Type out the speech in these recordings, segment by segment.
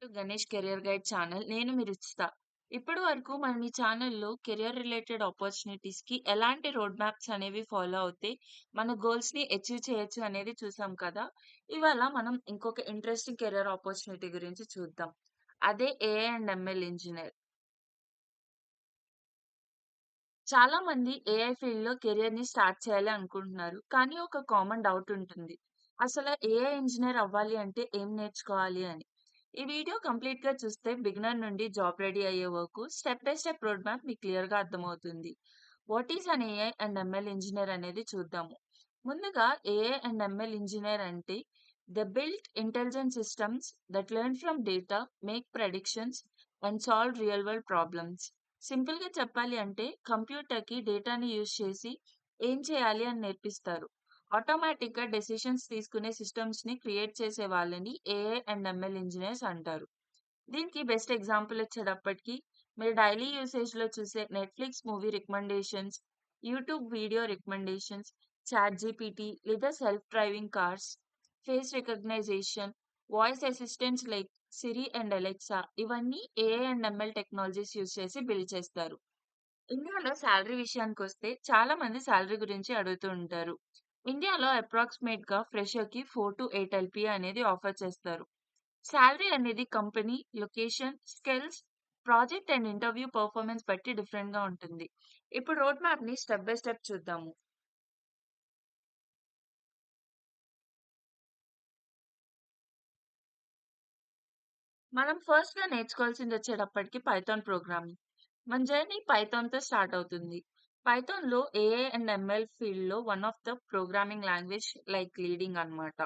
To Ganesh career guide channel. నేను మీ రుచిత. ఇప్పటి వరకు మనం ఈ ఛానల్‌లో కెరియర్ రిలేటెడ్ ఆపర్చునిటీస్‌కి ఎలాంటి రోడ్ మ్యాప్స్ అనేవి ఫాలో అవుతే మన గోల్స్‌ని అచీవ్ చేయొచ్చు అనేది చూసాం కదా! ఇవాళ మనం ఇంకొక ఇంట్రెస్టింగ్ కెరియర్ ఆపర్చునిటీ గురించి చూద్దాం. అదే ఏఐ అండ్ ఎంఎల్ ఇంజినీర్. చాలా మంది ఏఐ ఫీల్డ్‌లో కెరియర్‌ని స్టార్ట్ చేయాలి అనుకుంటున్నారు. కానీ ఒక కామన్ డౌట్ ఉంటుంది. అసలు ఏఐ ఇంజినీర్ అవ్వాలి అంటే ఏం నేర్చుకోవాలి అని. ఈ వీడియో కంప్లీట్‌గా చూస్తే బిగినర్ నుండి జాబ్ రెడీ అయ్యే వరకు step by step road map మీకు క్లియర్‌గా అర్థమవుతుంది. What is an AI and ML engineer అనేది చూద్దాము. ముందుగా ఏఐ అండ్ ఎంఎల్ ఇంజినీర్ అంటే they build intelligent systems that learn from data, make predictions and solve real world problems. సింపుల్‌గా చెప్పాలి అంటే కంప్యూటర్‌కి డేటాని యూజ్ చేసి ఏం చేయాలి అని నేర్పిస్తారు. ఆటోమేటిక్‌గా డెసిషన్స్ తీసుకునే సిస్టమ్స్‌ని క్రియేట్ చేసే వాళ్ళని ఏఐ అండ్ ఎంఎల్ ఇంజినీర్స్ అంటారు. దీనికి బెస్ట్ ఎగ్జాంపుల్ వచ్చేటప్పటికి మీరు డైలీ యూసేజ్‌లో చూసే Netflix movie recommendations, YouTube video recommendations, ChatGPT లేదా self driving cars, face recognition, voice assistants like Siri and Alexa ఇవన్నీ AI and ML technologies use చేసి బిల్డ్ చేస్తారు. ఇండియాలో సాలరీ విషయానికొస్తే చాలా మంది సాలరీ గురించి అడుగుతూ ఉంటారు. ఇండియాలో అప్రాక్సిమేట్‌గా ఫ్రెషర్‌కి 4-8 ఎల్‌పీఏ అనేది ఆఫర్ చేస్తారు. సాలరీ అనేది company, location, skills, project and interview performance బట్టి డిఫరెంట్‌గా ఉంటుంది. ఇప్పుడు రోడ్ మ్యాప్‌ని స్టెప్ బై స్టెప్ చూద్దాము. మనం ఫస్ట్‌గా నేర్చుకోవాల్సిందొచ్చేటప్పటికి పైథాన్ ప్రోగ్రామింగ్. మన జర్నీ పైథాన్‌తో స్టార్ట్ అవుతుంది. పైథాన్‌లో ఏఐ అండ్ ఎంఎల్ ఫీల్డ్‌లో one of the programming language like leading అన్నమాట.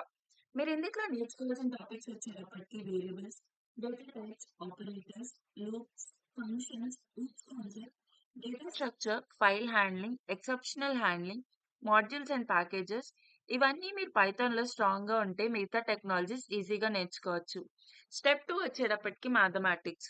మీరు ఇందులో నేర్చుకోవాల్సిన టాపిక్స్ వచ్చేటప్పటికి variables, data types, operators, loops, functions, each concept, data structure, file handling, exceptional handling, modules and packages ఇవన్నీ మీరు పైథాన్‌లో స్ట్రాంగ్‌గా ఉంటే మిగతా టెక్నాలజీస్ ఈజీగా నేర్చుకోవచ్చు. స్టెప్ 2 వచ్చేటప్పటికి మ్యాథమెటిక్స్.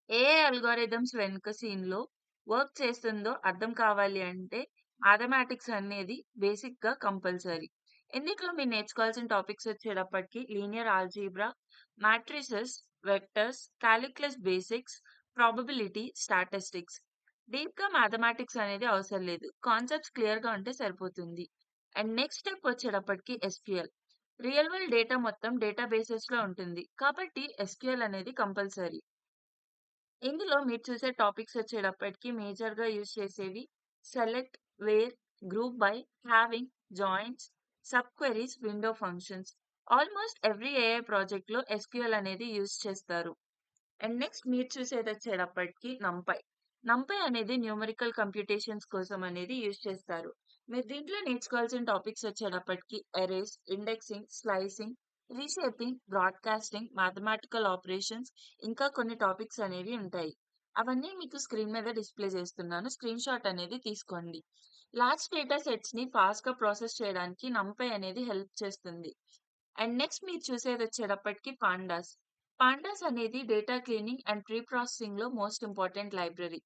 ఏఐ అల్గోరిథమ్స్ వెనుక సీన్‌లో వర్క్ చేస్తుందో అర్థం కావాలి అంటే మ్యాథమెటిక్స్ అనేది బేసిక్‌గా కంపల్సరీ. ఇందులో మీరు నేర్చుకోవాల్సిన టాపిక్స్ వచ్చేటప్పటికి linear algebra, matrices, vectors, calculus basics, probability, statistics. డీప్‌గా మ్యాథమెటిక్స్ అనేది అవసరం లేదు. కాన్సెప్ట్స్ క్లియర్‌గా ఉంటే సరిపోతుంది. అండ్ నెక్స్ట్ స్టెప్ వచ్చేటప్పటికి ఎస్‌క్యూఎల్. రియల్ వరల్డ్ డేటా మొత్తం డేటాబేసెస్‌లో ఉంటుంది. కాబట్టి ఎస్‌క్యూఎల్ అనేది కంపల్సరీ. ఇందులో మీరు చూసే టాపిక్స్ వచ్చేటప్పటికి మేజర్‌గా యూజ్ చేసేవి select, where, group by, having, joins, subqueries, window functions. Almost every AI ప్రాజెక్ట్‌లో ఎస్‌క్యూఎల్ అనేది యూజ్ చేస్తారు. అండ్ నెక్స్ట్ మీరు చూసేదొచ్చేటప్పటికి నంపై. నంపై అనేది న్యూమరికల్ కంప్యూటేషన్స్ కోసం అనేది యూజ్ చేస్తారు. మీరు దీంట్లో నేర్చుకోవాల్సిన టాపిక్స్ వచ్చేటప్పటికి arrays, indexing, slicing, reshaping, broadcasting, mathematical operations ఇంకా కొన్ని టాపిక్స్ అనేవి ఉంటాయి. అవన్నీ మీకు స్క్రీన్ మీద డిస్‌ప్లే చేస్తున్నాను. స్క్రీన్ షాట్ అనేది తీసుకోండి. లార్జ్ డేటా సెట్స్‌ని ఫాస్ట్‌గా ప్రాసెస్ చేయడానికి నంపై అనేది హెల్ప్ చేస్తుంది. అండ్ నెక్స్ట్ మీరు చూసేదొచ్చేటప్పటికి పాండాస్. పాండాస్ అనేది డేటా క్లీనింగ్ అండ్ ప్రీ ప్రాసెసింగ్‌లో మోస్ట్ ఇంపార్టెంట్ లైబ్రరీ.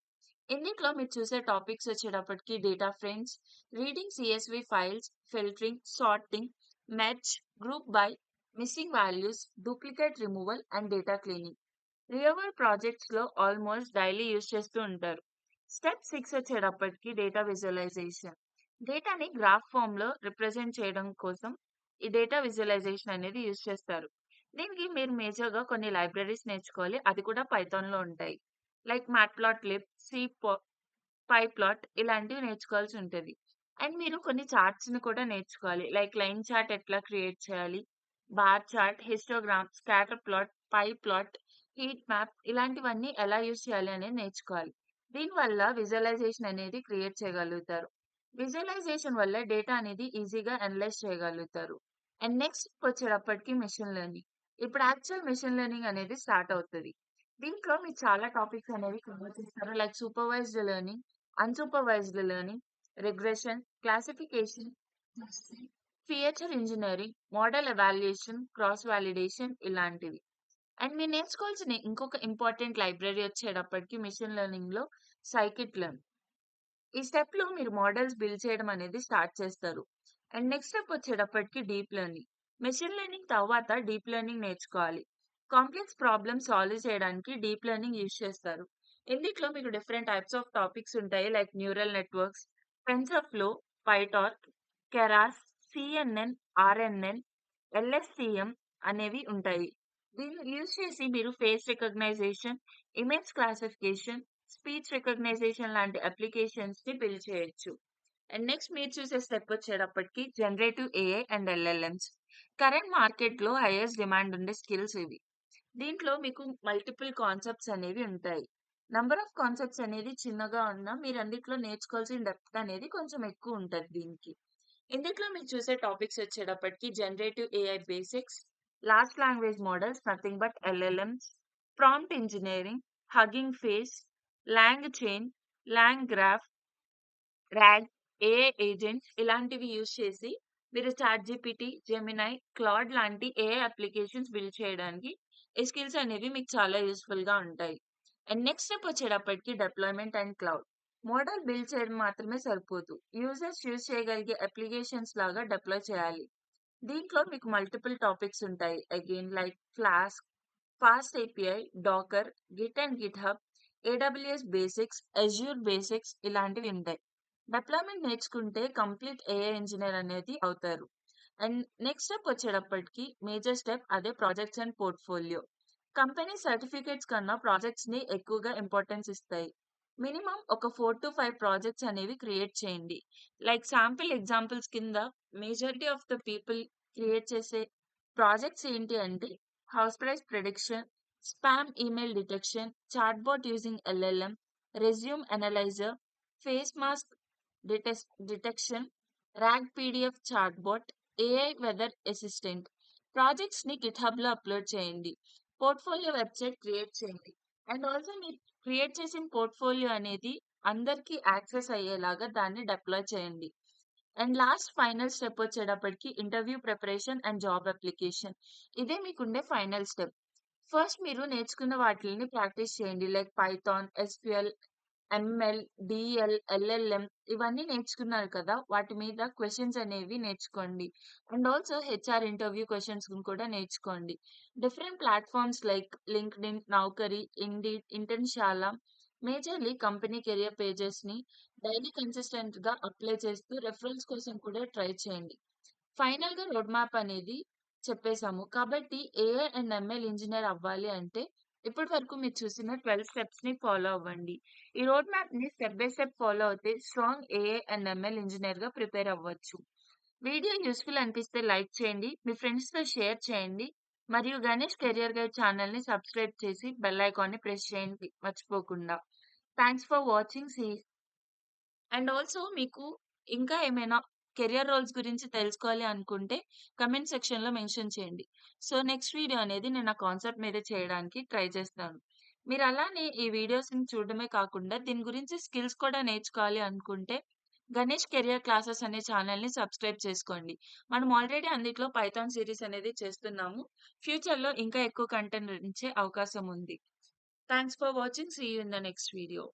ఇందులో మీరు చూసే టాపిక్స్ వచ్చేటప్పటికి data frames, reading CSV files, filtering, sorting, merge, group by, missing values, duplicate removal and data cleaning. Real world ప్రాజెక్ట్స్‌లో almost daily use చేస్తూ ఉంటారు. Step 6 వచ్చేటప్పటికి data visualisation. డేటాని గ్రాఫ్ ఫార్మ్‌లో రిప్రజెంట్ చేయడం కోసం ఈ డేటా విజువలైజేషన్ అనేది యూజ్ చేస్తారు. దీనికి మీరు మేజర్‌గా కొన్ని లైబ్రరీస్ నేర్చుకోవాలి. అది కూడా పైథాన్‌లో ఉంటాయి. లైక్ మ్యాట్‌ప్లాట్‌లిబ్, పైప్లాట్ ఇలాంటివి నేర్చుకోవాల్సి ఉంటది. అండ్ మీరు కొన్ని చార్ట్స్‌ని కూడా నేర్చుకోవాలి. లైక్ లైన్ చార్ట్ ఎట్లా క్రియేట్ చేయాలి, bar chart, histogram, scatter plot, pie plot, heat map ఇలాంటివన్నీ ఎలా యూజ్ చేయాలి అనేది నేర్చుకోవాలి. దీనివల్ల విజువలైజేషన్ అనేది క్రియేట్ చేయగలుగుతారు. విజువలైజేషన్ వల్ల డేటా అనేది ఈజీగా అనలైజ్ చేయగలుగుతారు. అండ్ నెక్స్ట్ వచ్చేటప్పటికి మెషిన్ లెర్నింగ్. ఇప్పుడు యాక్చువల్ మెషిన్ లెర్నింగ్ అనేది స్టార్ట్ అవుతది. దీంట్లో మీరు చాలా టాపిక్స్ అనేవి కవర్ చేస్తారు. Like supervised learning, unsupervised learning, regression, classification, clustering, feature engineering, model evaluation, cross validation ఇలాంటివి. అండ్ మీరు నేర్చుకోవాల్సిన ఇంకొక ఇంపార్టెంట్ లైబ్రరీ వచ్చేటప్పటికి మెషిన్ లెర్నింగ్‌లో సైకిట్ లెర్న్. ఈ స్టెప్‌లో మీరు మోడల్స్ బిల్డ్ చేయడం అనేది స్టార్ట్ చేస్తారు. అండ్ నెక్స్ట్ స్టెప్ వచ్చేటప్పటికి డీప్ లెర్నింగ్. మెషిన్ లెర్నింగ్ తర్వాత డీప్ లెర్నింగ్ నేర్చుకోవాలి. కాంప్లెక్స్ ప్రాబ్లమ్స్ సాల్వ్ చేయడానికి డీప్ లెర్నింగ్ యూజ్ చేస్తారు. ఇందిట్లో మీకు డిఫరెంట్ టైప్స్ ఆఫ్ టాపిక్స్ ఉంటాయి. Like neural networks, TensorFlow, PyTorch, Keras, CNN, RNN, LSTM అనేవి ఉంటాయి. దీన్ని యూజ్ చేసి మీరు face recognition, image classification, speech recognition లాంటి అప్లికేషన్స్‌ని బిల్డ్ చేయొచ్చు. అండ్ నెక్స్ట్ మీరు చూసే స్టెప్ వచ్చేటప్పటికి generative AI and LLMs. Current మార్కెట్‌లో హైయెస్ట్ డిమాండ్ ఉండే స్కిల్స్ ఇవి. దీంట్లో మీకు మల్టిపుల్ కాన్సెప్ట్స్ అనేవి ఉంటాయి. నంబర్ ఆఫ్ కాన్సెప్ట్స్ అనేది చిన్నగా ఉన్నా మీరన్నిట్లో నేర్చుకోవాల్సిన డెప్త్ అనేది కొంచెం ఎక్కువ ఉంటది దీనికి. ఇందిట్లో మీరు చూసే టాపిక్స్ వచ్చేటప్పటికి generative AI basics, large language models nothing but LLMs, prompt engineering, Hugging Face, LangChain, LangGraph, RAG, AI agents ఇలాంటివి యూజ్ చేసి మీరు చాట్‌జీపీటీ, జెమినై, క్లాడ్ లాంటి ఏఐ అప్లికేషన్స్ బిల్డ్ చేయడానికి ఈ స్కిల్స్ అనేవి మీకు చాలా యూజ్‌ఫుల్‌గా ఉంటాయి. అండ్ నెక్స్ట్ స్టెప్ వచ్చేటప్పటికి deployment and cloud. Model build చేయడం మాత్రమే సరిపోదు. యూజర్స్ యూజ్ చేయగలిగే అప్లికేషన్స్ లాగా డిప్లాయ్ చేయాలి. దీంట్లో మీకు మల్టిపుల్ టాపిక్స్ ఉంటాయి. Again like flask, fast API, Docker, Git and GitHub, AWS basics, Azure basics ఇలాంటివి ఉంటాయి. డిప్లాయ్‌మెంట్ నేర్చుకుంటే కంప్లీట్ ఏఐ ఇంజినీర్ అనేది అవుతారు. అండ్ నెక్స్ట్ స్టెప్ వచ్చేటప్పటికి మేజర్ స్టెప్ అదే projects and portfolio. Company certificates కన్నా ప్రాజెక్ట్స్‌ని ఎక్కువగా ఇంపార్టెన్స్ ఇస్తాయి. మినిమమ్ ఒక 4-5 ప్రాజెక్ట్స్ అనేవి క్రియేట్ చేయండి. లైక్ శాంపిల్ ఎగ్జాంపుల్స్ కింద majority of the people create చేసే ప్రాజెక్ట్స్ ఏంటి అంటే house price prediction, spam email detection, chatbot using LLM, resume analyser, face mask detection, RAG PDF chatbot, AI weather assistant. ప్రాజెక్ట్స్‌ని గిట్‌హబ్‌లో upload చేయండి. Portfolio website create చేయండి. And also మీరు create చేసిన portfolio అనేది అందరికీ యాక్సెస్ అయ్యేలాగా దాన్ని డిప్లాయ్ చేయండి. అండ్ లాస్ట్ ఫైనల్ స్టెప్ వచ్చేటప్పటికి interview preparation and job application. ఇదే మీకుండే ఫైనల్ స్టెప్. ఫస్ట్ మీరు నేర్చుకున్న వాటిల్ని ప్రాక్టీస్ చేయండి. Like Python, SQL, ML, DL, LLM ఇవన్నీ నేర్చుకున్నారు కదా! వాటి మీద క్వెషన్స్ అనేవి నేర్చుకోండి. And also HR interview questions కూడా నేర్చుకోండి. Different platforms like LinkedIn, Naukri, Indeed, Internshala majorly company career పేజెస్‌ని డైలీ కన్సిస్టెంట్‌గా అప్లై చేస్తూ రిఫరల్స్ కోసం కూడా ట్రై చేయండి. ఫైనల్‌గా రోడ్ మ్యాప్ అనేది చెప్పేసాము. కాబట్టి ఏఐ అండ్ ఎంఎల్ ఇంజినీర్ అవ్వాలి అంటే ఇప్పటి వరకు మీరు చూసిన 12 స్టెప్స్‌ని ఫాలో అవ్వండి. ఈ రోడ్ మ్యాప్‌ని స్టెప్ బై స్టెప్ ఫాలో అవుతే స్ట్రాంగ్ ఏఐ అండ్ ఎంఎల్ ఇంజినీర్‌గా ప్రిపేర్ అవ్వచ్చు. వీడియో యూజ్‌ఫుల్ అనిపిస్తే లైక్ చేయండి. మీ ఫ్రెండ్స్‌తో షేర్ చేయండి. మరియు గణేష్ కెరియర్ గైడ్ ఛానెల్‌ని సబ్స్క్రైబ్ చేసి బెల్ ఐకాన్‌ని ప్రెస్ చేయండి మర్చిపోకుండా. Thanks for watching. And also మీకు ఇంకా ఏమైనా కెరియర్ రోల్స్ గురించి తెలుసుకోవాలి అనుకుంటే కమెంట్ సెక్షన్‌లో మెన్షన్ చేయండి. సో, నెక్స్ట్ వీడియో అనేది నేను ఆ కాన్సెప్ట్ మీద చేయడానికి ట్రై చేస్తాను. మీరు అలానే ఈ వీడియోస్‌ని చూడడమే కాకుండా దీని గురించి స్కిల్స్ కూడా నేర్చుకోవాలి అనుకుంటే గణేష్ కెరియర్ క్లాసెస్ అనే ఛానెల్‌ని సబ్స్క్రైబ్ చేసుకోండి. మనం ఆల్రెడీ అందుట్లో పైథాన్ సీరీస్ అనేది చేస్తున్నాము. ఫ్యూచర్‌లో ఇంకా ఎక్కువ కంటెంట్ ఇచ్చే అవకాశం ఉంది. Thanks for watching. See you in the next video.